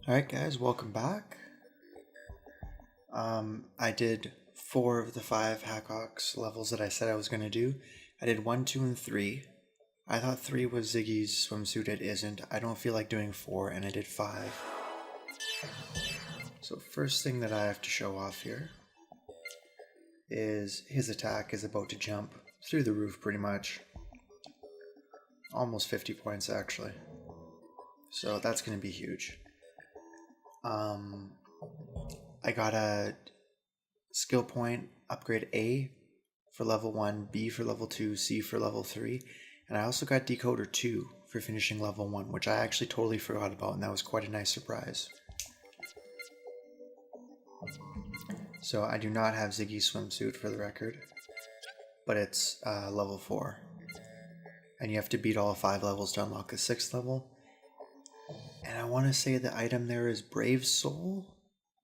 Alright guys, welcome back. I did 4 of the 5 Hackox levels that I said I was going to do. I did 1, 2, and 3. I thought 3 was Ziggy's swimsuit, it isn't. I don't feel like doing 4, and I did 5. So first thing that I have to show off here is his attack is about to jump through the roof pretty much. Almost 50 points actually. So that's going to be huge. I got a skill point upgrade A for level 1, B for level 2, C for level 3, and I also got decoder 2 for finishing level 1, which I actually totally forgot about, and that was quite a nice surprise. So I do not have Ziggy's swimsuit for the record, but it's level 4. And you have to beat all 5 levels to unlock the 6th level. And I want to say the item there is Brave Soul,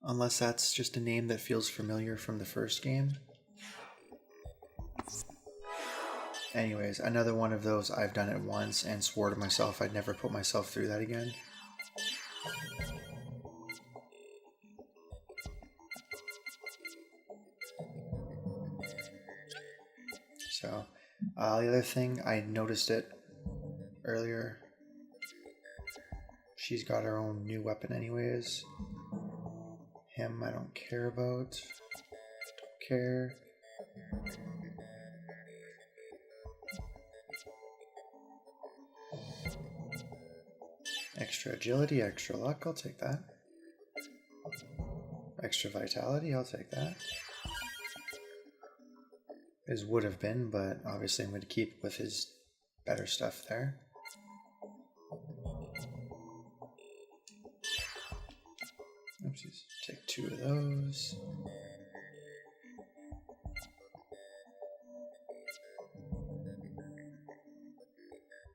unless that's just a name that feels familiar from the first game. Anyways, another one of those. I've done it once and swore to myself I'd never put myself through that again. So, the other thing, I noticed it earlier. She's got her own new weapon anyways. Him, I don't care about. Don't care. Extra agility, extra luck, I'll take that. Extra vitality, I'll take that. His would have been, but obviously I'm going to keep with his better stuff there. Oopsies, take 2 of those.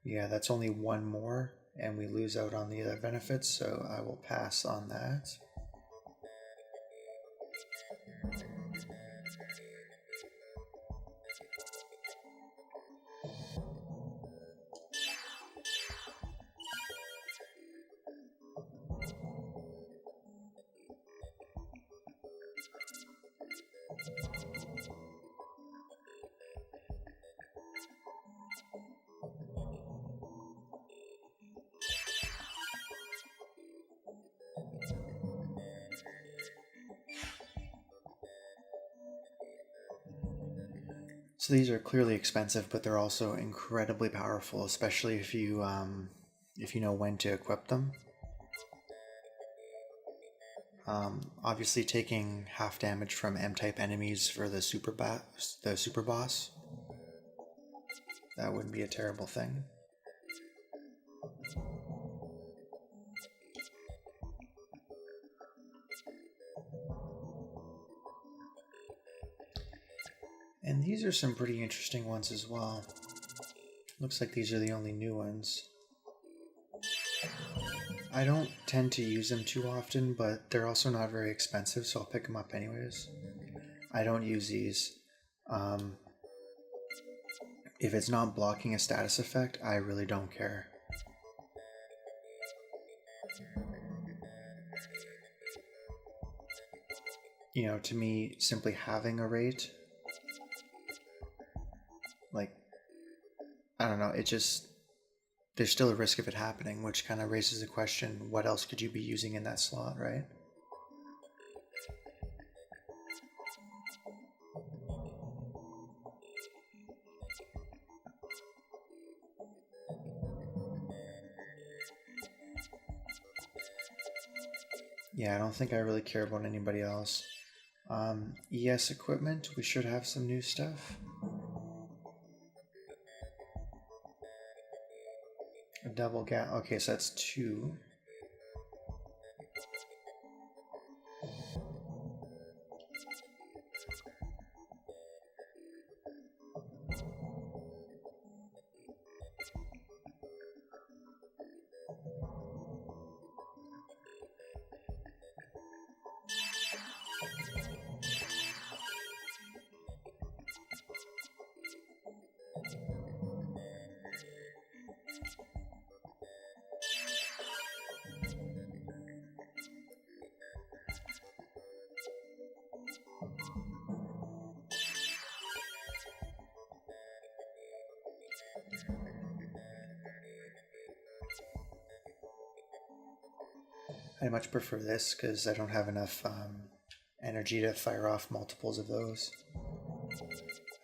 Yeah, that's only 1 more, and we lose out on the other benefits, so I will pass on that. So these are clearly expensive, but they're also incredibly powerful, especially if you know when to equip them. Obviously, taking half damage from M-type enemies for the super boss, that wouldn't be a terrible thing. And these are some pretty interesting ones as well. Looks like these are the only new ones. I don't tend to use them too often, but they're also not very expensive, so I'll pick them up anyways. I don't use these. If it's not blocking a status effect, I really don't care. You know, to me, simply having a rate, like, I don't know, it just, there's still a risk of it happening, which kind of raises the question, what else could you be using in that slot, right? Yeah, I don't think I really care about anybody else. ES equipment, we should have some new stuff. A double gap. Okay, so that's 2. I much prefer this because I don't have enough energy to fire off multiples of those.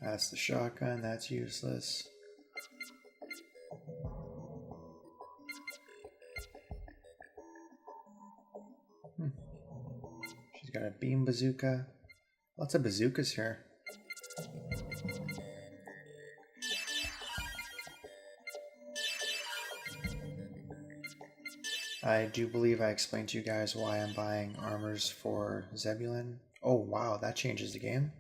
That's the shotgun, that's useless. She's got a beam bazooka. Lots of bazookas here. I do believe I explained to you guys why I'm buying armors for Zebulon. Oh wow, that changes the game.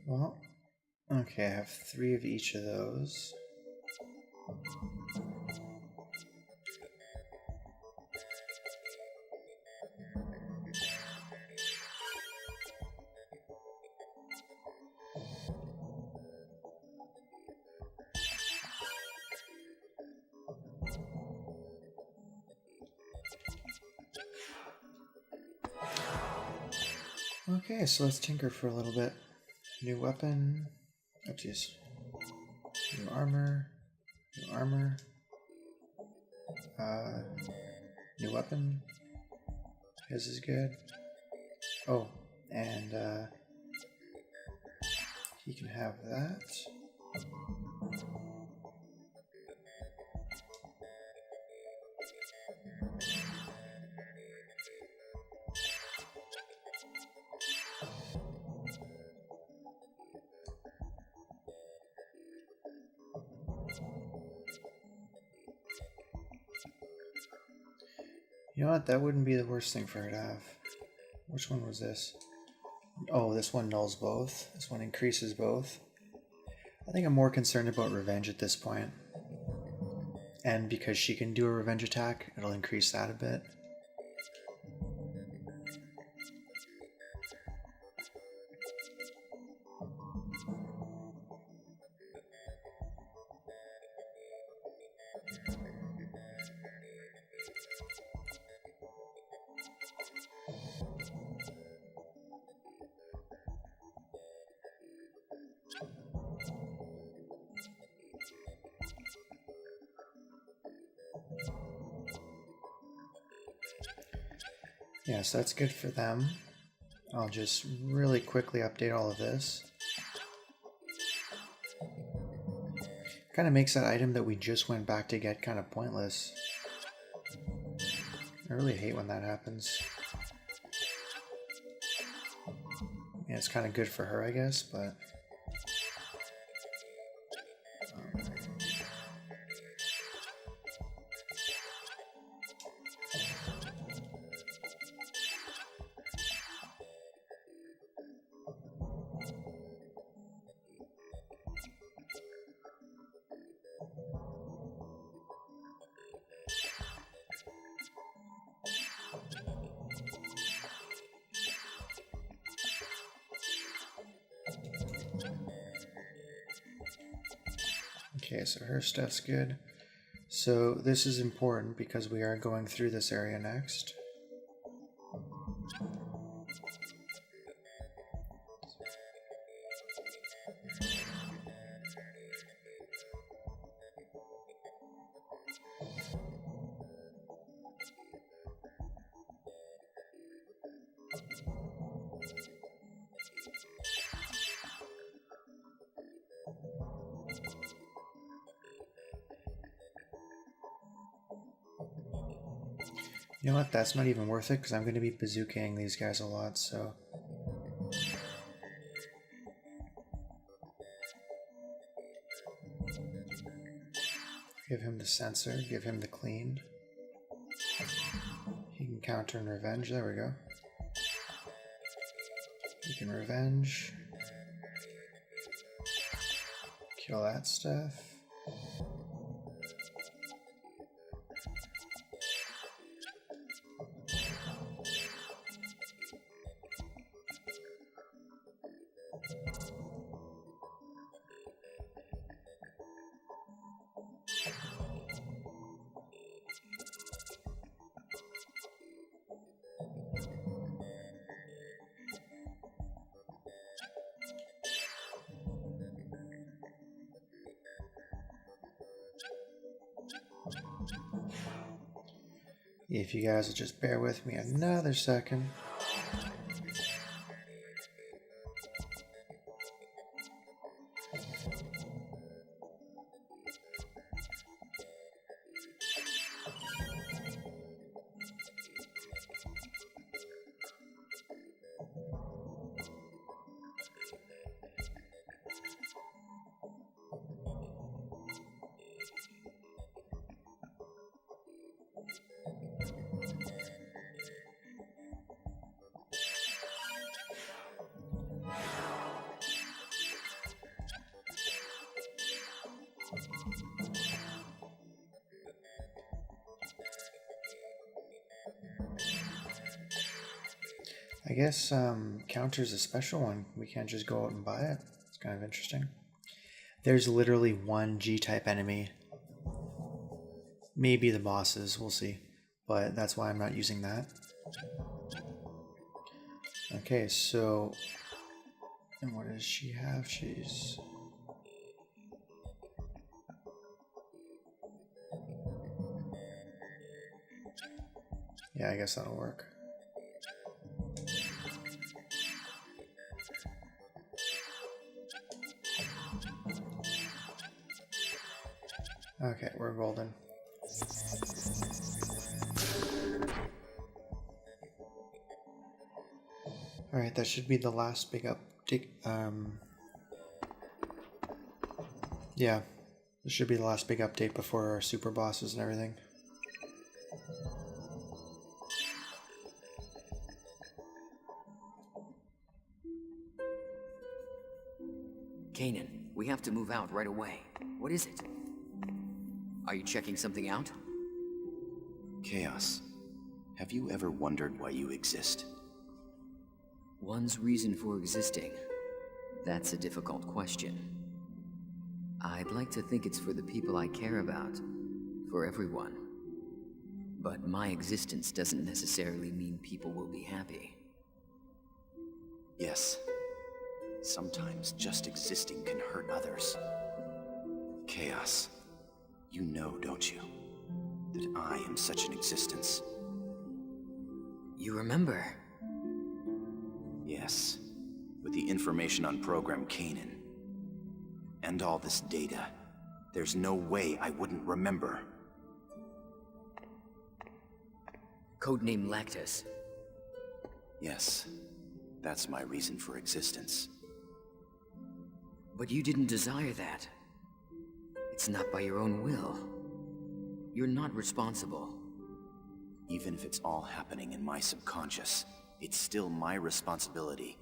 Well, okay, I have 3 of each of those. Okay, so let's tinker for a little bit. New weapon. Oh jeez. New armor. New armor. New weapon. His is good. Oh, and he can have that. You know what? That wouldn't be the worst thing for her to have. Which one was this? Oh, this one nulls both. This one increases both. I think I'm more concerned about revenge at this point. And because she can do a revenge attack, it'll increase that a bit. Yeah, so that's good for them. I'll just really quickly update all of this. Kind of makes that item that we just went back to get kind of pointless. I really hate when that happens. Yeah, it's kind of good for her, I guess, but... Okay, so her stuff's good. So this is important because we are going through this area next. You know what, that's not even worth it because I'm going to be bazookaing these guys a lot, so... Give him the sensor, give him the clean. He can counter and revenge, there we go. He can revenge. Kill that stuff. If you guys will just bear with me another second. I guess Counter's a special one. We can't just go out and buy it. It's kind of interesting. There's literally one G-type enemy. Maybe the bosses, we'll see. But that's why I'm not using that. Okay, so... And what does she have? She's... Yeah, I guess that'll work. Okay, we're golden. Alright, that should be the last big update. Yeah, this should be the last big update before our super bosses and everything. Kanan, we have to move out right away. What is it? Are you checking something out? Chaos, have you ever wondered why you exist? One's reason for existing. That's a difficult question. I'd like to think it's for the people I care about. For everyone. But my existence doesn't necessarily mean people will be happy. Yes. Sometimes just existing can hurt others. Chaos, you know, don't you, that I am such an existence? You remember? Yes. With the information on Program Kanan. And all this data, there's no way I wouldn't remember. Codename Lactus. Yes. That's my reason for existence. But you didn't desire that. It's not by your own will. You're not responsible. Even if it's all happening in my subconscious, it's still my responsibility.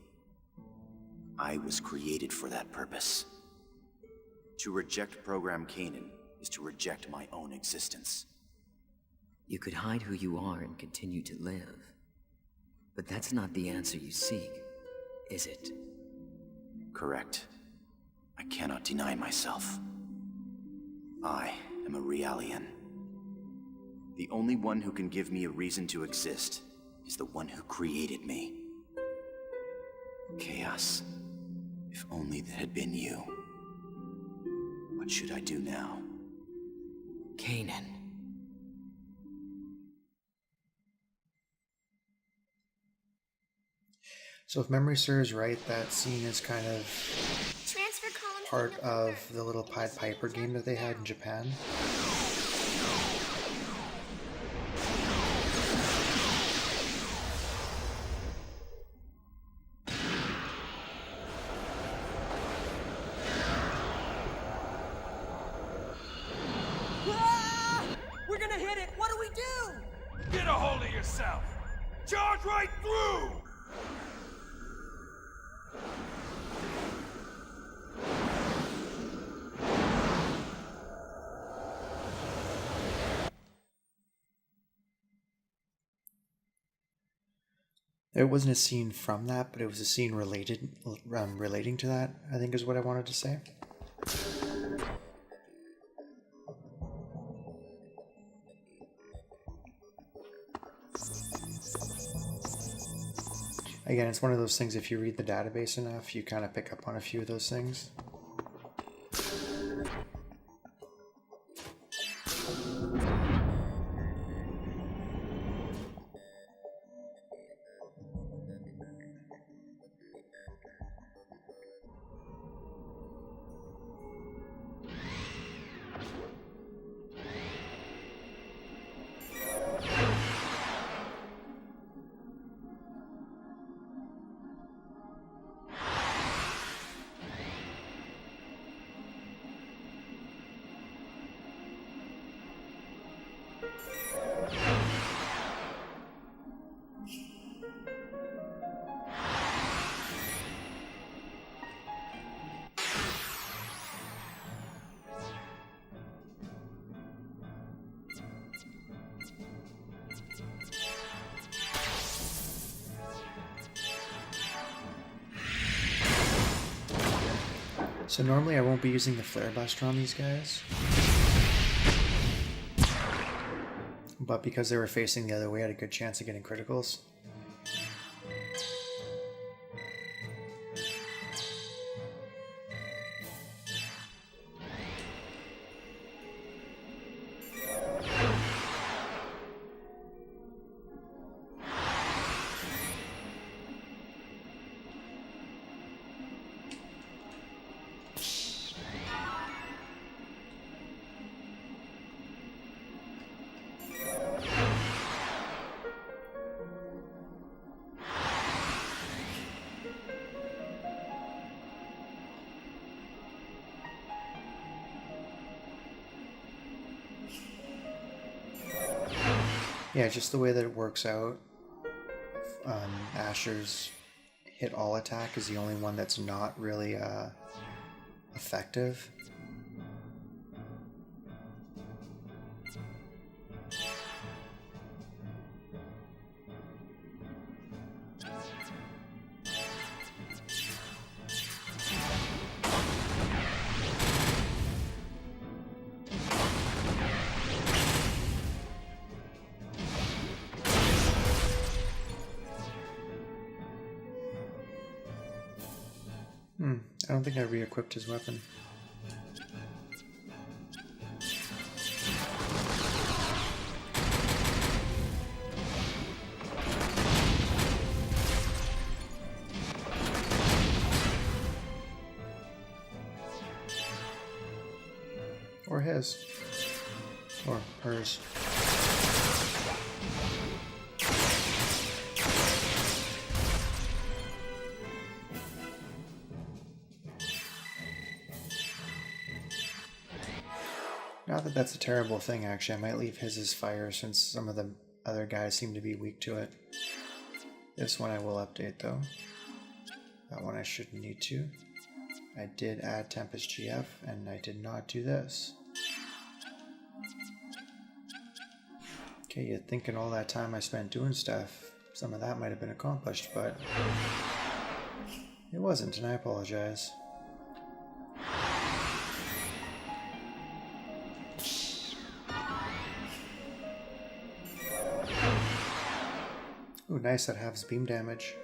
I was created for that purpose. To reject Program Kanan is to reject my own existence. You could hide who you are and continue to live. But that's not the answer you seek, is it? Correct. I cannot deny myself. I am a Realian. The only one who can give me a reason to exist is the one who created me. Chaos. If only that had been you. What should I do now? Kanan. So if memory serves right, that scene is kind of part of the little Pied Piper game that they had in Japan. We're gonna hit it! What do we do? Get a hold of yourself! Charge right through! It wasn't a scene from that, but it was a scene relating to that, I think is what I wanted to say. Again, it's one of those things, if you read the database enough, you kind of pick up on a few of those things. So normally I won't be using the Flare Buster on these guys. But because they were facing the other way, I had a good chance of getting criticals. Yeah, just the way that it works out. Asher's hit all attack is the only one that's not really effective. I don't think I re-equipped his weapon. Or his. Or hers. Not that that's a terrible thing, actually. I might leave his as fire since some of the other guys seem to be weak to it. This one I will update, though. That one I shouldn't need to. I did add Tempest GF, and I did not do this. Okay, you'd think in all that time I spent doing stuff, some of that might have been accomplished, but it wasn't, and I apologize. Ooh, nice, that halves beam damage.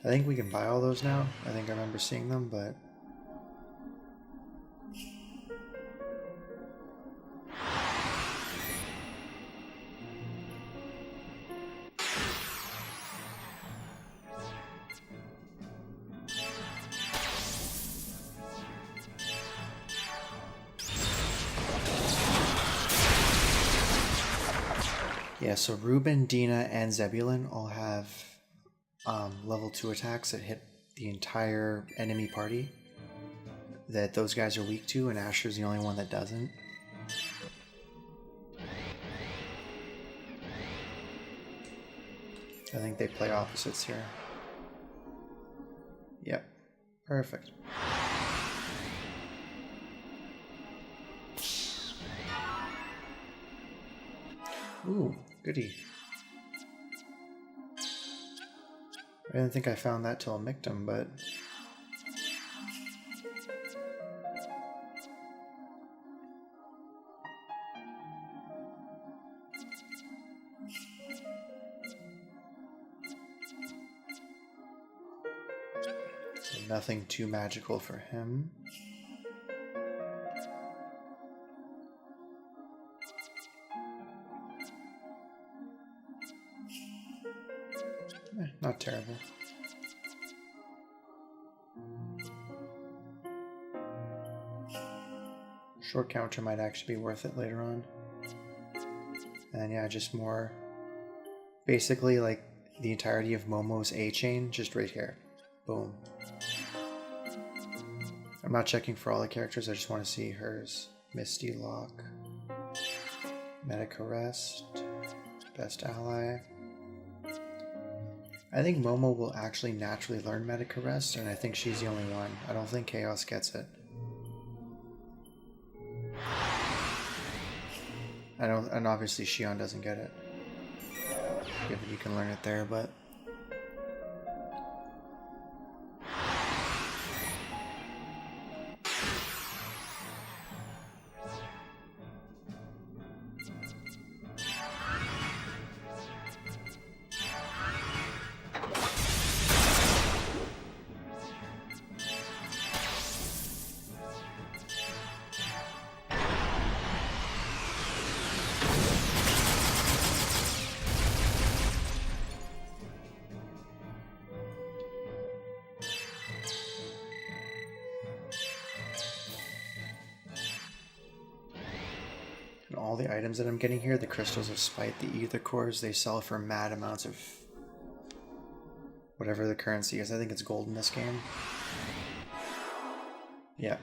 I think we can buy all those now. I think I remember seeing them, but... yeah, so Ruben, Dina, and Zebulon all have level 2 attacks that hit the entire enemy party that those guys are weak to, and Asher's the only one that doesn't. I think they play opposites here. Yep, perfect. Ooh, goody. I didn't think I found that till Mictum, but... so nothing too magical for him. Not terrible. Short counter might actually be worth it later on. And yeah, just more... basically like the entirety of Momo's A chain, just right here. Boom. I'm not checking for all the characters, I just want to see hers. Misty Lock, Medic Arrest, Best Ally. I think Momo will actually naturally learn Medic Arrest, and I think she's the only one. I don't think Chaos gets it. And obviously Shion doesn't get it. Given you can learn it there, but... And all the items that I'm getting here, the Crystals of Spite, the Ether Cores, they sell for mad amounts of whatever the currency is. I think it's gold in this game. Yeah.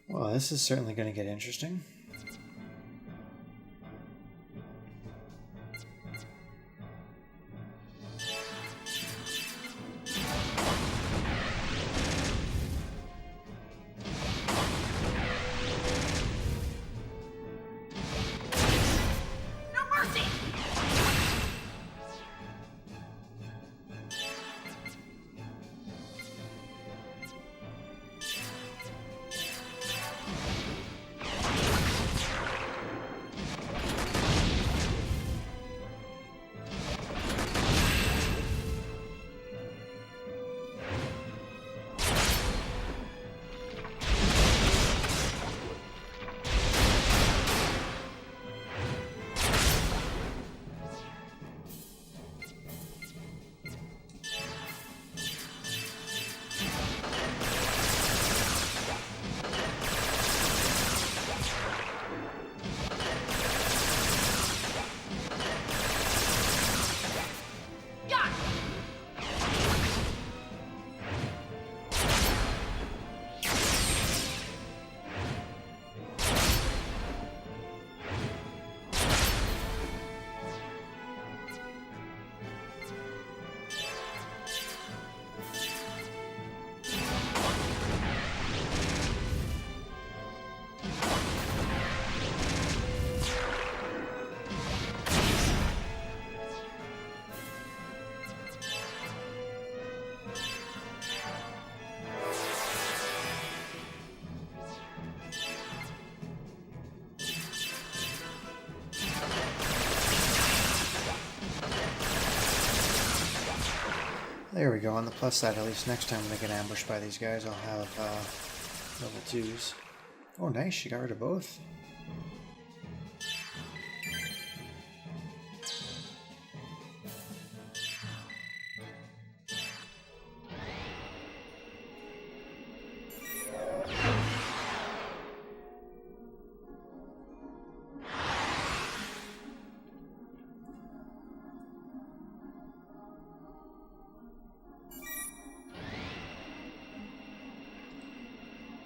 Well, this is certainly going to get interesting. There we go. On the plus side, at least next time when I get ambushed by these guys, I'll have level 2s. Oh, nice. She got rid of both.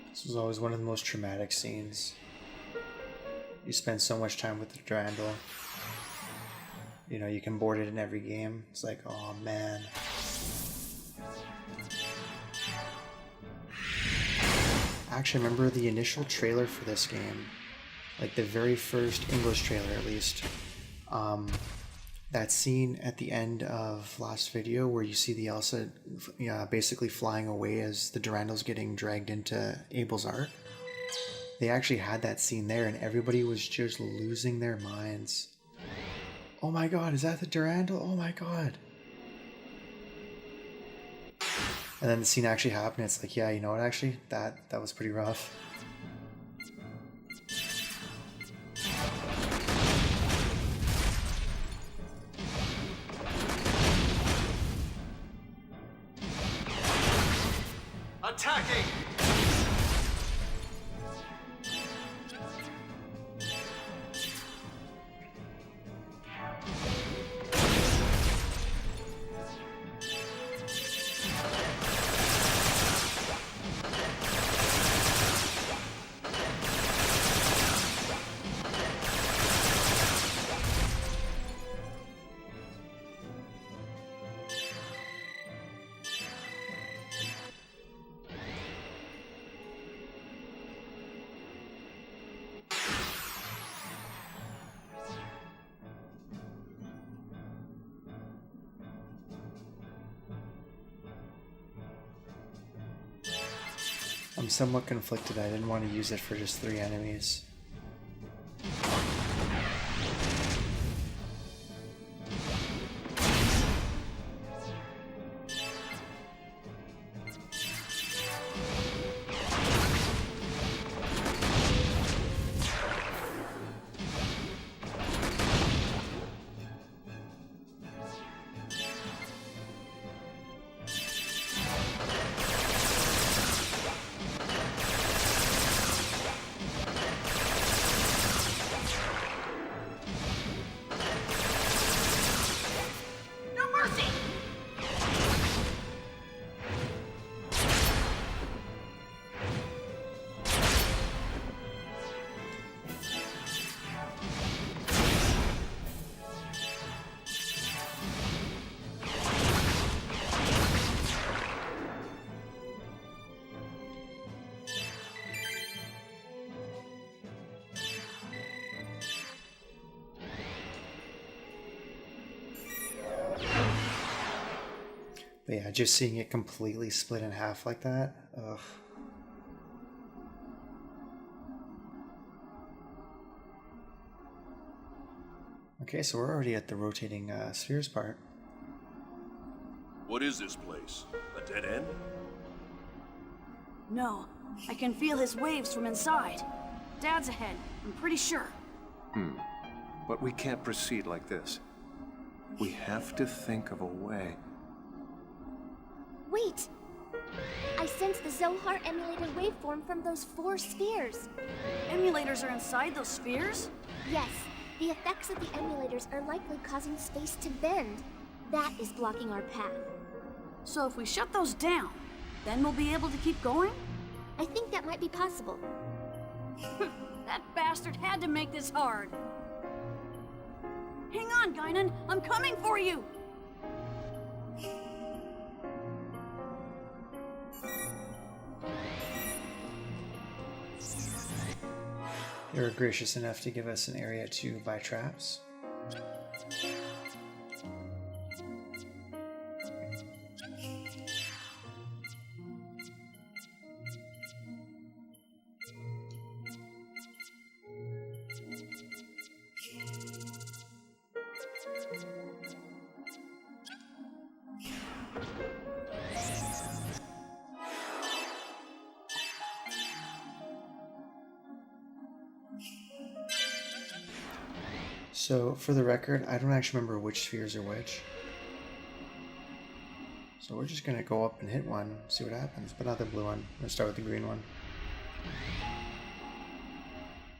This was always one of the most traumatic scenes. You spend so much time with the Durandal. You know, you can board it in every game. It's like, oh man. Actually, I remember the initial trailer for this game, like the very first English trailer at least. That scene at the end of last video where you see the Elsa basically flying away as the Durandal's getting dragged into Abel's Ark. They actually had that scene there and everybody was just losing their minds. Oh my god, is that the Durandal? Oh my god. And then the scene actually happened. It's like, yeah, you know what, actually, that was pretty rough. Attacking! I'm somewhat conflicted. I didn't want to use it for just 3 enemies. But yeah, just seeing it completely split in half like that, ugh. Okay, so we're already at the rotating spheres part. What is this place? A dead end? No, I can feel his waves from inside. Dad's ahead, I'm pretty sure. But we can't proceed like this. We have to think of a way. Wait! I sense the Zohar emulator waveform from those 4 spheres. Emulators are inside those spheres? Yes, the effects of the emulators are likely causing space to bend. That is blocking our path. So if we shut those down, then we'll be able to keep going? I think that might be possible. That bastard had to make this hard. Hang on, Guinan, I'm coming for you! They were gracious enough to give us an area to buy traps. So, for the record, I don't actually remember which spheres are which. So we're just gonna go up and hit one, see what happens, but not the blue one. Let's start with the green one.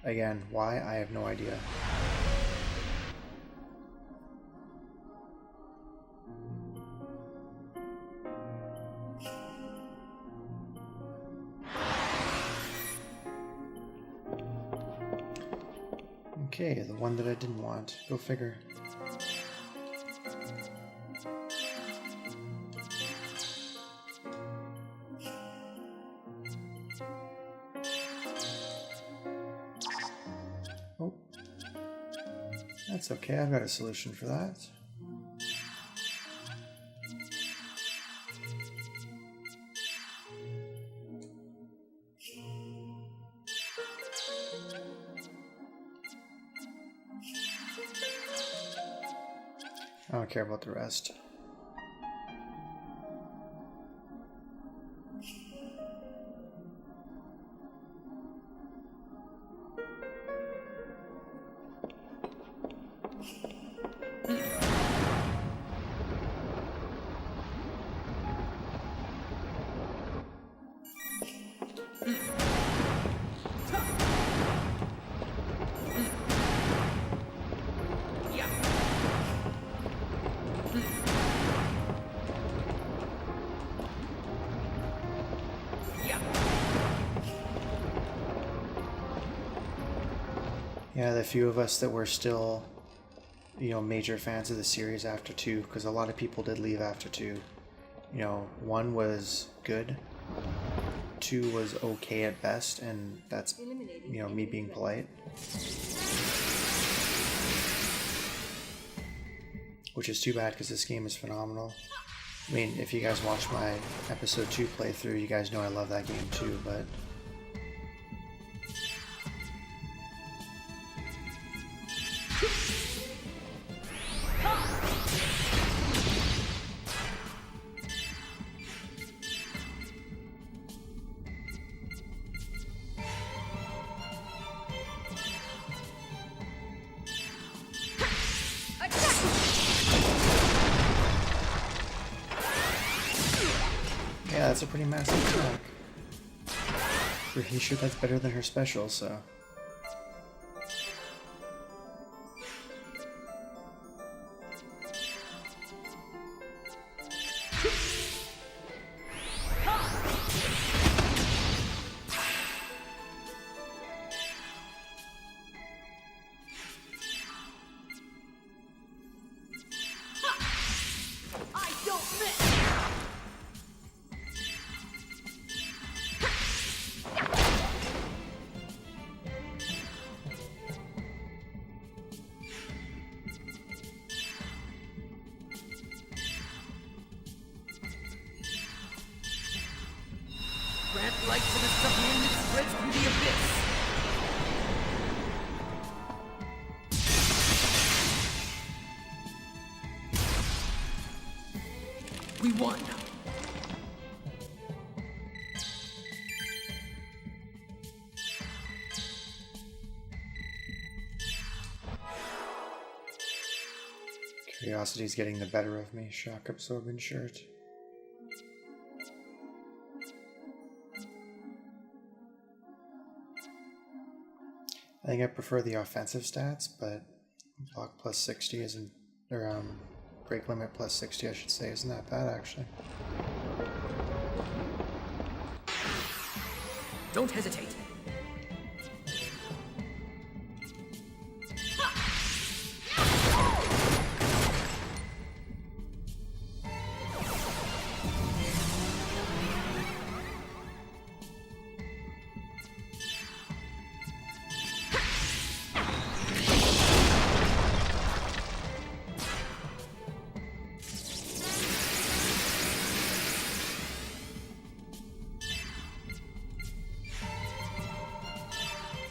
Again, why? I have no idea. Okay, the one that I didn't want. Go figure. Oh. That's okay, I've got a solution for that. I don't care about the rest. Yeah, the few of us that were still, you know, major fans of the series after 2, because a lot of people did leave after 2. You know, 1 was good, 2 was okay at best, and that's, you know, me being polite. Which is too bad, because this game is phenomenal. I mean, if you guys watch my episode 2 playthrough, you guys know I love that game too, but... Yeah, that's a pretty massive attack. Pretty sure that's better than her special, so... Grant light to the submarine that spreads through the abyss. We won. Curiosity's getting the better of me. Shock absorbing shirt. I think I prefer the offensive stats, but block plus 60 isn't, or break limit plus 60 I should say, isn't that bad actually. Don't hesitate.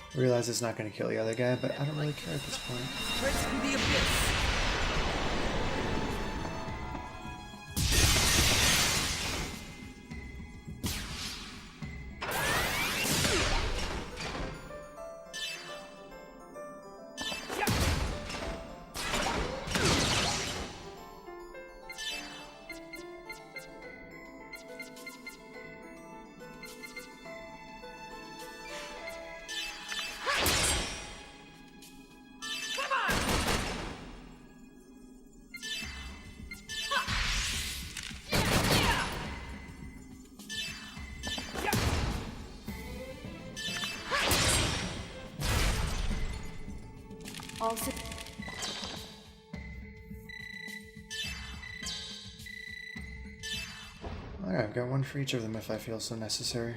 I realize it's not going to kill the other guy, but I don't really care at this point. Spreads through the abyss. All sy- Alright, I've got one for each of them if I feel so necessary.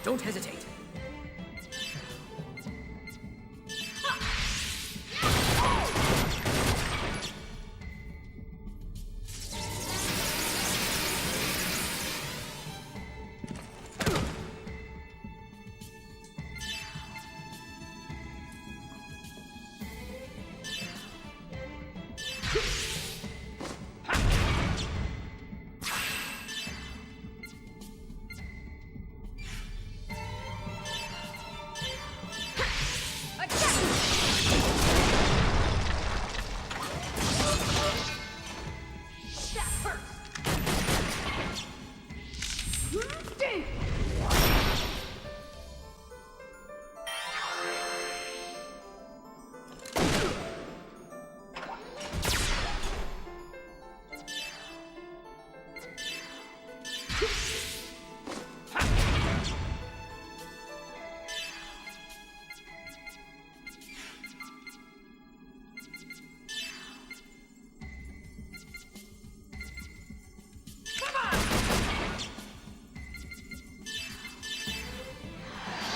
Don't hesitate.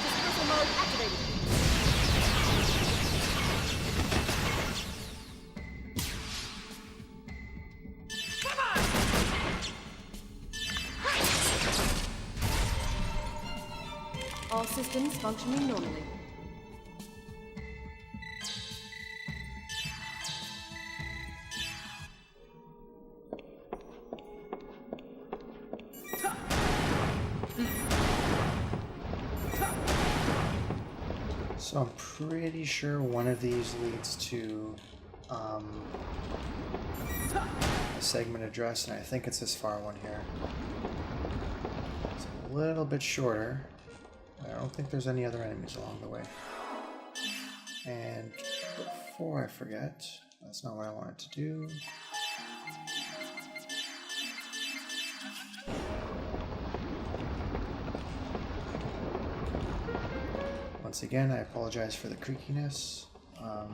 Dispersal mode activated. All systems functioning normally. So I'm pretty sure one of these leads to a segment address, and I think it's this far one here. It's a little bit shorter. I don't think there's any other enemies along the way. And before I forget, that's not what I wanted to do. Once again, I apologize for the creakiness. Oh,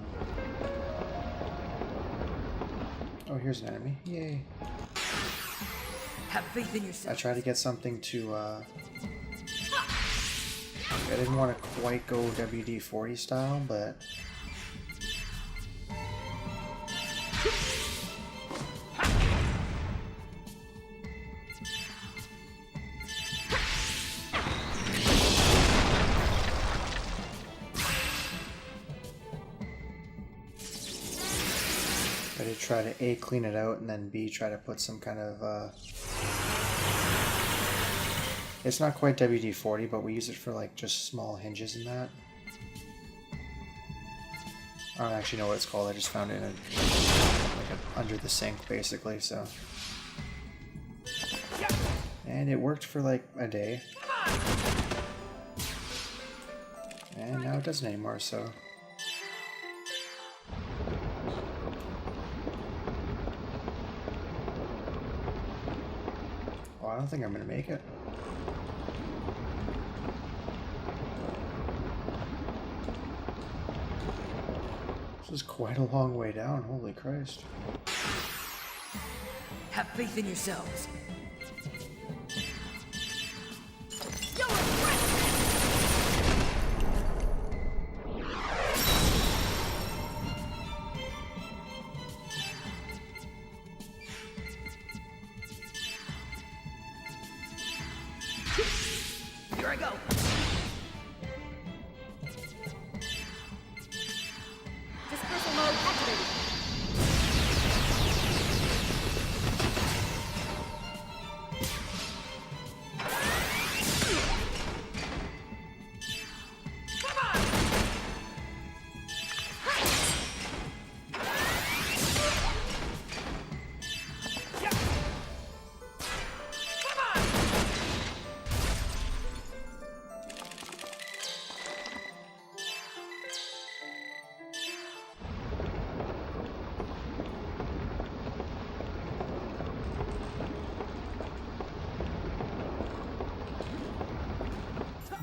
here's an enemy. Yay. Have faith in I yourself. tried to get something to, I didn't want to quite go WD-40 style, but... I did try to A, clean it out, and then B, try to put some kind of, it's not quite WD-40, but we use it for like just small hinges in that. I don't actually know what it's called, I just found it in under the sink basically, so. And it worked for like a day. And now it doesn't anymore, so. Oh, I don't think I'm gonna make it. This is quite a long way down, holy Christ. Have faith in yourselves. Here I go. Dispersal mode activated.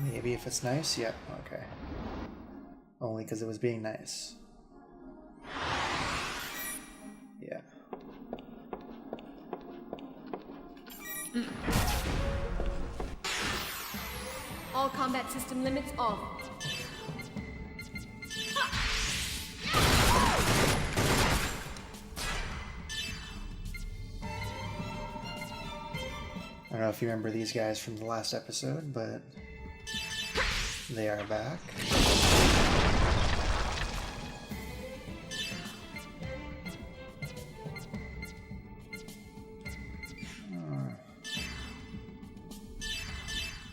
Maybe if it's nice? Yep, okay. Only because it was being nice. Yeah. All combat system limits off. I don't know if you remember these guys from the last episode, but they are back.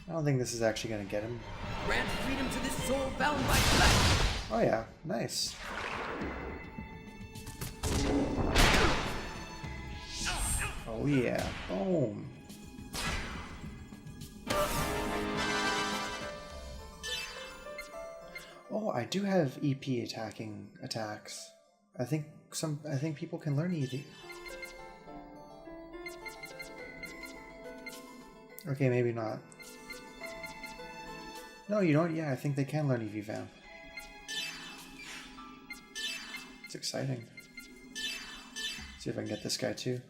I don't think this is actually going to get him. Grant freedom to this soul bound by flesh. Oh yeah, nice. Oh yeah, boom. Oh, I do have EP attacking attacks. I think people can learn EP. Okay, maybe not. No, you don't. Yeah, I think they can learn EV Vamp. It's exciting. See if I can get this guy too.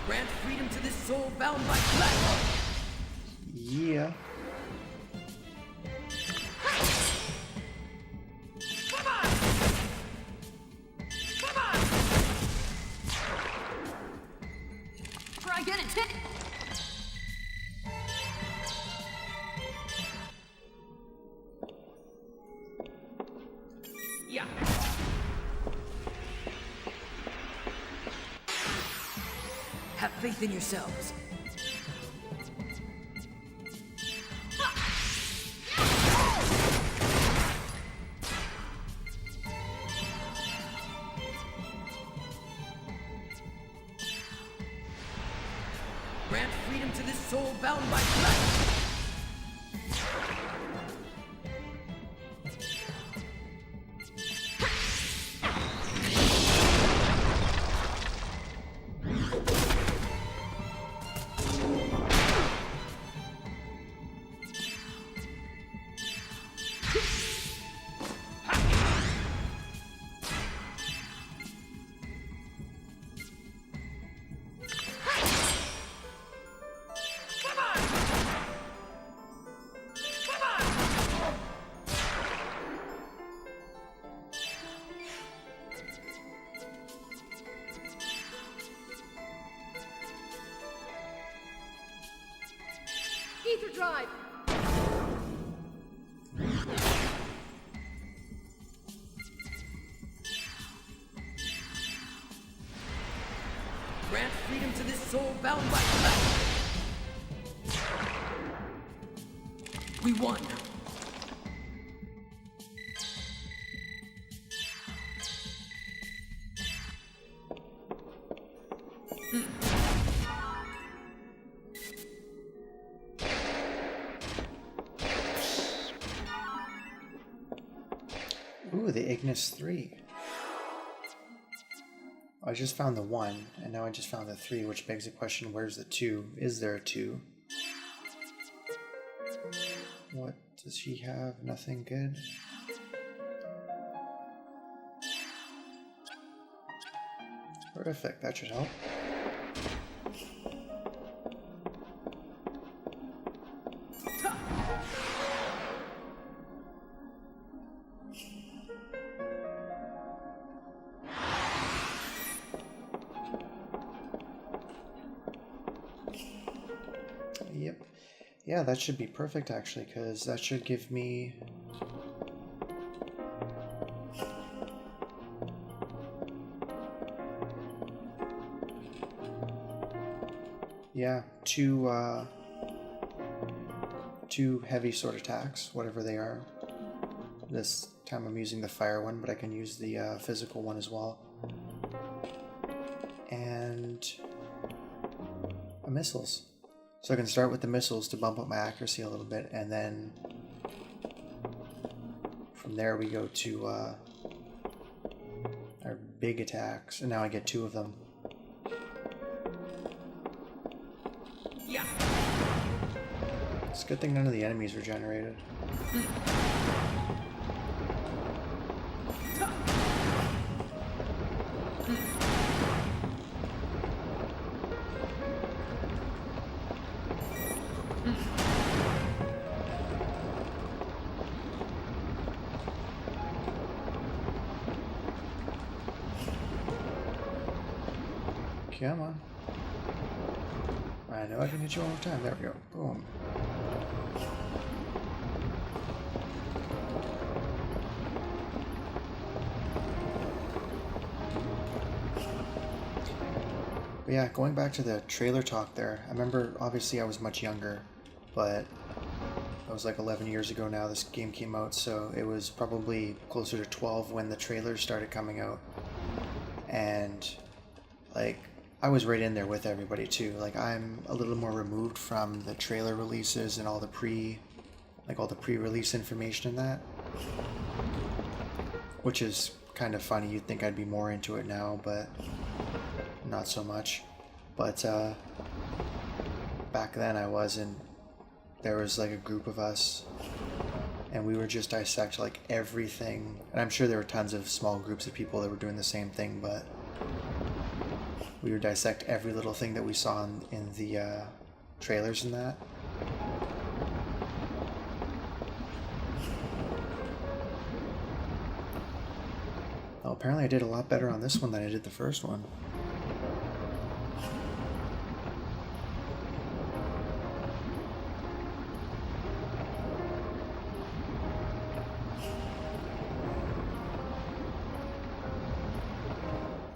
Grant freedom to this soul bound by flesh. Yeah. Try again and hit. Yeah. Have faith in yourselves. Grant freedom to this soul bound by flesh. Ether drive. Grant freedom to this soul bound by flesh. We won. Ooh, the Ignis 3. I just found the 1, and now I just found the 3, which begs the question, where's the 2? Is there a 2? What does he have? Nothing good? Perfect, that should help. Yep. Yeah, that should be perfect actually, because that should give me... yeah, two heavy sword attacks, whatever they are. This time I'm using the fire one, but I can use the physical one as well. And missiles. So I can start with the missiles to bump up my accuracy a little bit, and then from there we go to our big attacks, and now I get 2 of them. It's a good thing none of the enemies were generated. Come on. I know I can hit you one more time. There we go. Boom. But yeah, going back to the trailer talk there, I remember obviously I was much younger, but it was like 11 years ago now this game came out, so it was probably closer to 12 when the trailers started coming out. And like, I was right in there with everybody too. Like, I'm a little more removed from the trailer releases and all the pre-release information in that, which is kind of funny. You'd think I'd be more into it now, but not so much. But back then I wasn't. There was like a group of us, and we would just dissect like everything. And I'm sure there were tons of small groups of people that were doing the same thing, but we would dissect every little thing that we saw in the trailers and that. Well, apparently I did a lot better on this one than I did the first one.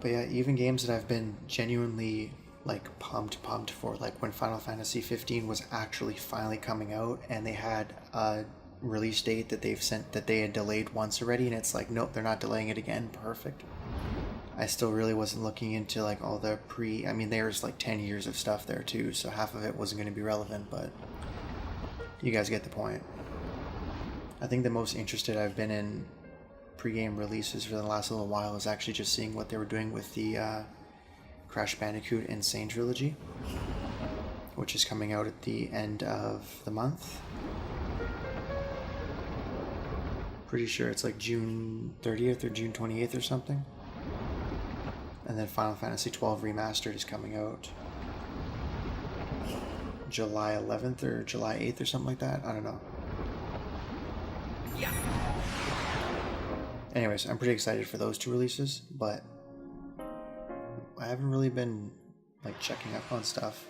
But yeah, even games that I've been genuinely like pumped for, like when Final Fantasy 15 was actually finally coming out and they had a release date that they had delayed once already, and it's like, nope, they're not delaying it again. Perfect. I still really wasn't looking into like all the I mean, there's like 10 years of stuff there too, so half of it wasn't going to be relevant, but you guys get the point. I think the most interested I've been in pre-game releases for the last little while is actually just seeing what they were doing with the Crash Bandicoot Insane Trilogy, which is coming out at the end of the month. Pretty sure it's like June 30th or June 28th or something. And then Final Fantasy 12 Remastered is coming out July 11th or July 8th or something like that. I don't know. Yeah. Anyways, I'm pretty excited for those two releases, but I haven't really been like checking up on stuff.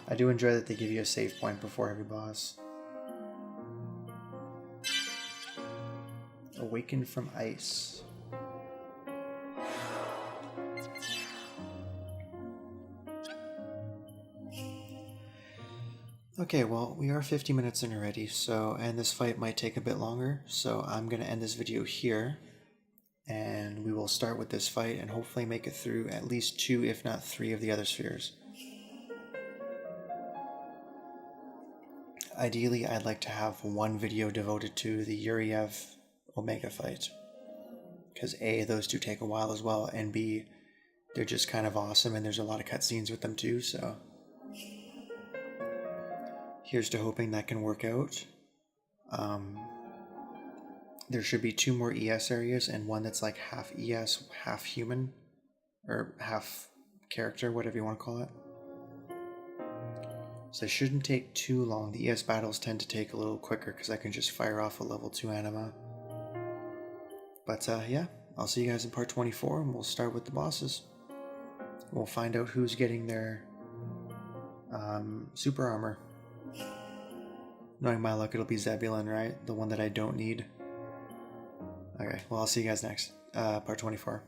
I do enjoy that they give you a save point before every boss. Awakened from Ice. Okay, well, we are 50 minutes in already, and this fight might take a bit longer, so I'm going to end this video here, and we will start with this fight and hopefully make it through at least 2, if not 3 of the other spheres. Ideally, I'd like to have one video devoted to the Yuriev Omega fight, because A, those two take a while as well, and B, they're just kind of awesome, and there's a lot of cutscenes with them too, so here's to hoping that can work out. There should be 2 more ES areas and one that's like half ES, half human, or half character, whatever you want to call it. So it shouldn't take too long. The ES battles tend to take a little quicker because I can just fire off a level 2 anima. But yeah, I'll see you guys in part 24 and we'll start with the bosses. We'll find out who's getting their super armor. Knowing my luck, it'll be Zebulon, right? The one that I don't need. Okay, well, I'll see you guys next. Part 24.